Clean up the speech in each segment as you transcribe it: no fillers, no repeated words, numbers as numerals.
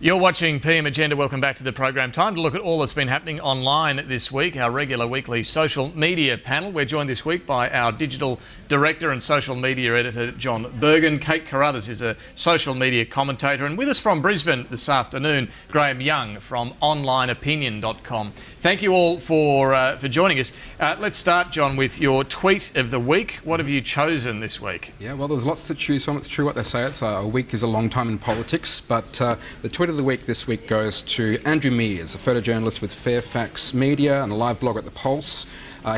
You're watching PM Agenda. Welcome back to the program. Time to look at all that's been happening online this week, our regular weekly social media panel. We're joined this week by our digital director and social media editor, John Bergen. Kate Carruthers is a social media commentator. And with us from Brisbane this afternoon, Graham Young from onlineopinion.com. Thank you all for joining us. Let's start, John, with your tweet of the week. What have you chosen this week? Yeah, well, there's lots to choose from. It's true what they say. It's a week is a long time in politics, but the tweet of the week this week goes to Andrew Mears, a photojournalist with Fairfax Media and a live blog at The Pulse.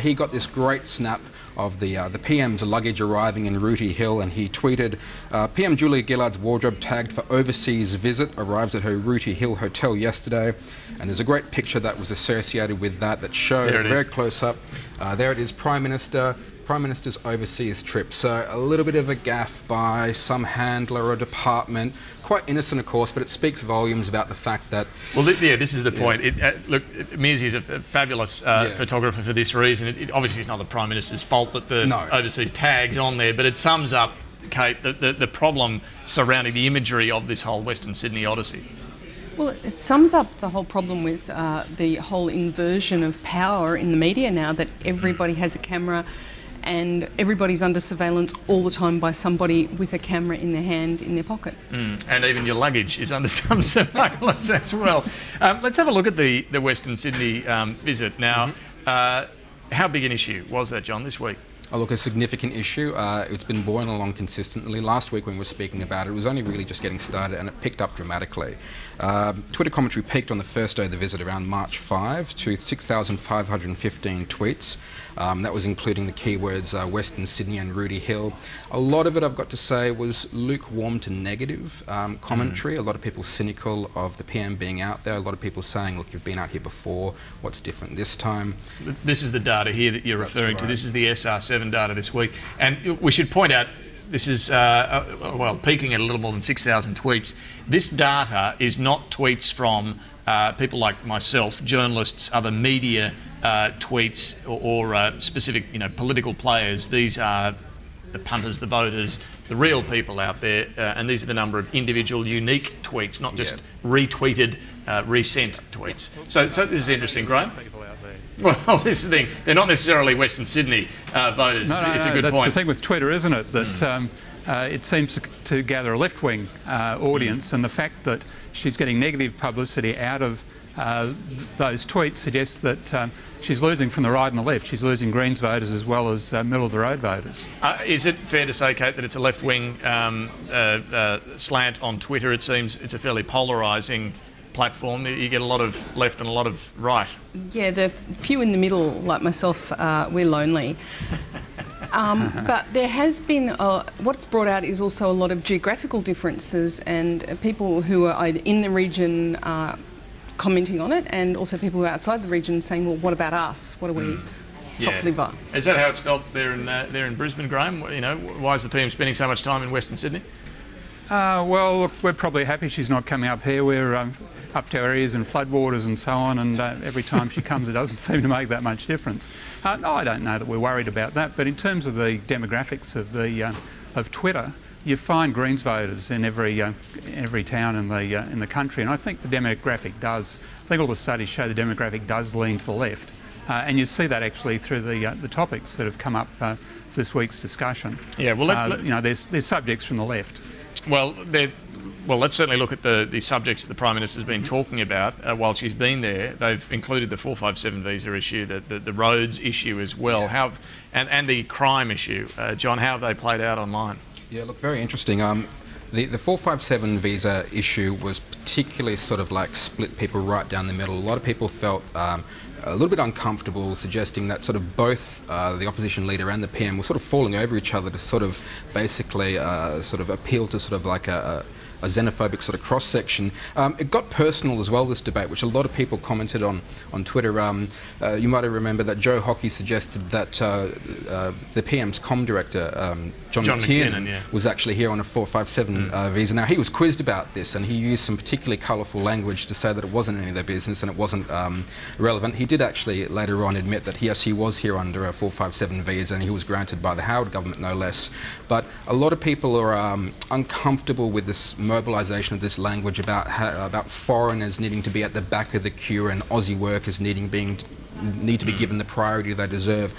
He got this great snap of the PM's luggage arriving in Rooty Hill, and he tweeted, PM Julia Gillard's wardrobe tagged for overseas visit arrived at her Rooty Hill hotel yesterday, and there's a great picture that was associated with that showed very close up. There it is, Prime Minister's overseas trip. So a little bit of a gaffe by some handler or department. Quite innocent, of course, but it speaks volumes about the fact that... Well, this is the point. Look, Mears is a fabulous photographer for this reason. Obviously, it's not the Prime Minister's fault that the overseas tag's on there, but it sums up, Kate, the problem surrounding the imagery of this whole Western Sydney odyssey. Well, it sums up the whole problem with the whole inversion of power in the media now, that everybody has a camera and everybody's under surveillance all the time by somebody with a camera in their hand, in their pocket. And even your luggage is under some surveillance as well. Let's have a look at the Western Sydney visit now. How big an issue was that, John, this week? Oh, look, a significant issue. It's been boiling along consistently. Last week when we were speaking about it, it was only really just getting started, and it picked up dramatically. Twitter commentary peaked on the first day of the visit around March 5 to 6,515 tweets. That was including the keywords Western Sydney and Rooty Hill. A lot of it, I've got to say, was lukewarm to negative commentary. A lot of people cynical of the PM being out there. A lot of people saying, look, you've been out here before, what's different this time? This is the data here that you're referring to. This is the SR7 data this week. And we should point out, this is, well, peaking at a little more than 6,000 tweets. This data is not tweets from people like myself, journalists, other media tweets, or specific, political players. These are the punters, the voters, the real people out there, and these are the number of individual unique tweets, not just retweeted, resent tweets. So this is interesting, Graham. Well, this is the thing. They're not necessarily Western Sydney voters. It's a good point. That's the thing with Twitter, isn't it? That it seems to gather a left-wing audience, and the fact that she's getting negative publicity out of those tweets suggests that she's losing from the right and the left. She's losing Greens voters as well as middle-of-the-road voters. Is it fair to say, Kate, that it's a left-wing slant on Twitter? It seems it's a fairly polarising platform. You get a lot of left and a lot of right. Yeah, the few in the middle, like myself, we're lonely. But there has been, what's brought out is also a lot of geographical differences, and people who are either in the region commenting on it, and also people who are outside the region saying, well, what about us? What do we chop liver? Is that how it's felt there in Brisbane, Graham? Why is the PM spending so much time in Western Sydney? Well, look, we're probably happy she's not coming up here. We're up to our ears in floodwaters and so on, and every time she comes it doesn't seem to make that much difference. No, I don't know that we're worried about that, but in terms of the demographics of Twitter, you find Greens voters in every town in the country, and I think the demographic does. I think all the studies show the demographic does lean to the left, and you see that actually through the topics that have come up for this week's discussion. Yeah, well, there's subjects from the left. Well, let's certainly look at the subjects that the Prime Minister's been talking about while she's been there. They've included the 457 visa issue, the roads issue as well, and the crime issue. John, how have they played out online? Yeah, look, very interesting. The 457 visa issue was particularly sort of like split people right down the middle. A lot of people felt a little bit uncomfortable, suggesting that sort of both the opposition leader and the PM were sort of falling over each other to sort of basically sort of appeal to sort of like a xenophobic sort of cross-section. It got personal as well, this debate, which a lot of people commented on Twitter. You might remember that Joe Hockey suggested that the PM's comm director, John McTiernan, was actually here on a 457 visa. Now, he was quizzed about this, and he used some particularly colourful language to say that it wasn't any of their business and it wasn't relevant. He did actually later on admit that yes, he was here under a 457 visa, and he was granted by the Howard government, no less. But a lot of people are uncomfortable with this mobilisation of this language about foreigners needing to be at the back of the queue and Aussie workers need to be given the priority they deserve.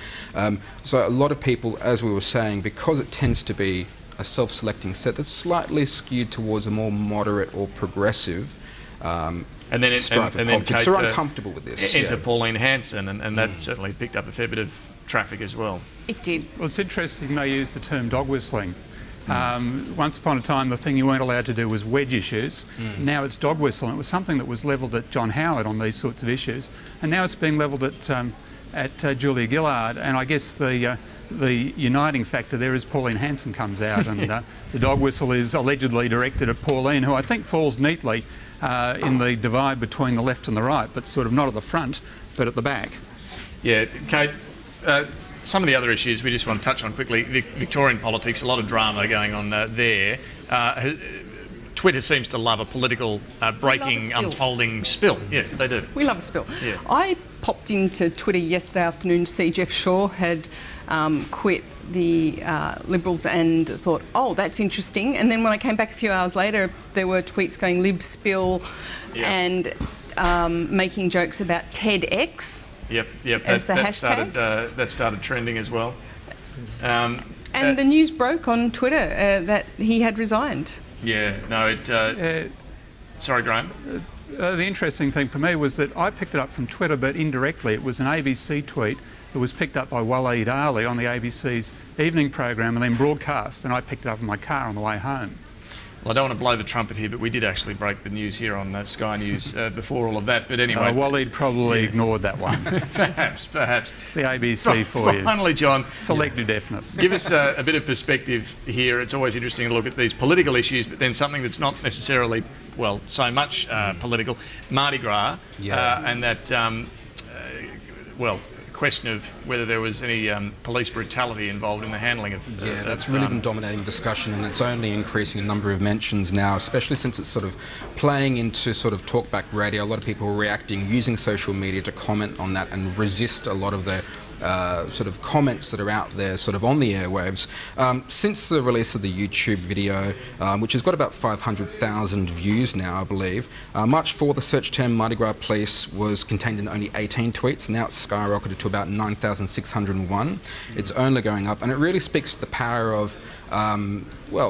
So a lot of people, as we were saying, because it tends to be a self-selecting set that's slightly skewed towards a more moderate or progressive stripe of politics, are uncomfortable with this. Enter Pauline Hanson, and that certainly picked up a fair bit of traffic as well. It did. Well, it's interesting they use the term dog whistling. Once upon a time, the thing you weren't allowed to do was wedge issues. Now it's dog whistling. It was something that was levelled at John Howard on these sorts of issues, and now it's being levelled at Julia Gillard. And I guess the uniting factor there is Pauline Hanson comes out, and the dog whistle is allegedly directed at Pauline, who I think falls neatly in the divide between the left and the right, but sort of not at the front, but at the back. Yeah, Kate. Some of the other issues we just want to touch on quickly. Victorian politics, a lot of drama going on there. Twitter seems to love a political breaking, unfolding spill. Yeah, they do. We love a spill. Yeah. I popped into Twitter yesterday afternoon to see Jeff Shaw had quit the Liberals and thought, oh, that's interesting. And then when I came back a few hours later, there were tweets going Lib spill and making jokes about TEDx. Yep. As the hashtag. That started trending as well. And the news broke on Twitter that he had resigned. Yeah, no, sorry, Graham. The interesting thing for me was that I picked it up from Twitter, but indirectly it was an ABC tweet that was picked up by Waleed Ali on the ABC's evening program and then broadcast, and I picked it up in my car on the way home. Well, I don't want to blow the trumpet here, but we did actually break the news here on Sky News before all of that. But anyway, Waleed probably ignored that one. Perhaps. It's the ABC for you. Finally, John, selective deafness. Give us a bit of perspective here. It's always interesting to look at these political issues, but then something that's not necessarily, well, so much political. Mardi Gras, and that, question of whether there was any police brutality involved in the handling of... that's really been dominating discussion, and it's only increasing in number of mentions now, especially since it's sort of playing into sort of talkback radio. A lot of people are reacting, using social media to comment on that and resist a lot of the sort of comments that are out there sort of on the airwaves. Since the release of the YouTube video, which has got about 500,000 views now, I believe, March 4, the search term Mardi Gras Police was contained in only 18 tweets. Now it's skyrocketed to about 9,601. It's only going up, and it really speaks to the power of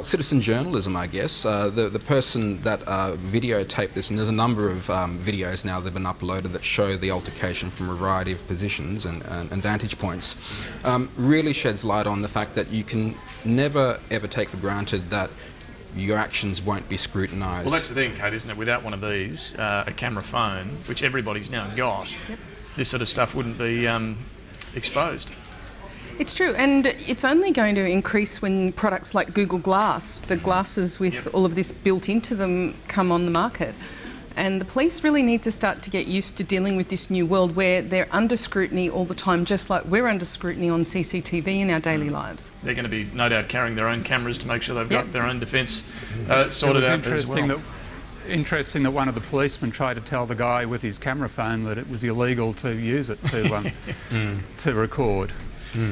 citizen journalism, I guess. The person that videotaped this, and there's a number of videos now that have been uploaded that show the altercation from a variety of positions and vantage points, really sheds light on the fact that you can never ever take for granted that your actions won't be scrutinised. Well, that's the thing, Kate, isn't it? Without one of these, a camera phone, which everybody's now got, this sort of stuff wouldn't be exposed. It's true, and it's only going to increase when products like Google Glass, the glasses with all of this built into them, come on the market. And the police really need to start to get used to dealing with this new world where they're under scrutiny all the time, just like we're under scrutiny on CCTV in our daily lives. They're going to be, no doubt, carrying their own cameras to make sure they've got their own defence sorted out as well. Interesting that one of the policemen tried to tell the guy with his camera phone that it was illegal to use it to record.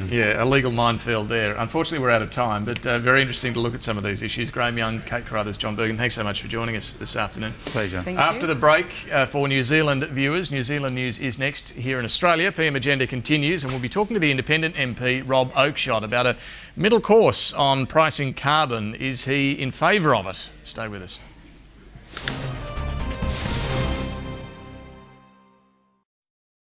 Yeah, a legal minefield there. Unfortunately, we're out of time, but very interesting to look at some of these issues. Graham Young, Kate Carruthers, John Bergen, thanks so much for joining us this afternoon. Pleasure. After the break, for New Zealand viewers, New Zealand news is next here in Australia. PM Agenda continues, and we'll be talking to the Independent MP, Rob Oakeshott, about a middle course on pricing carbon. Is he in favour of it? Stay with us.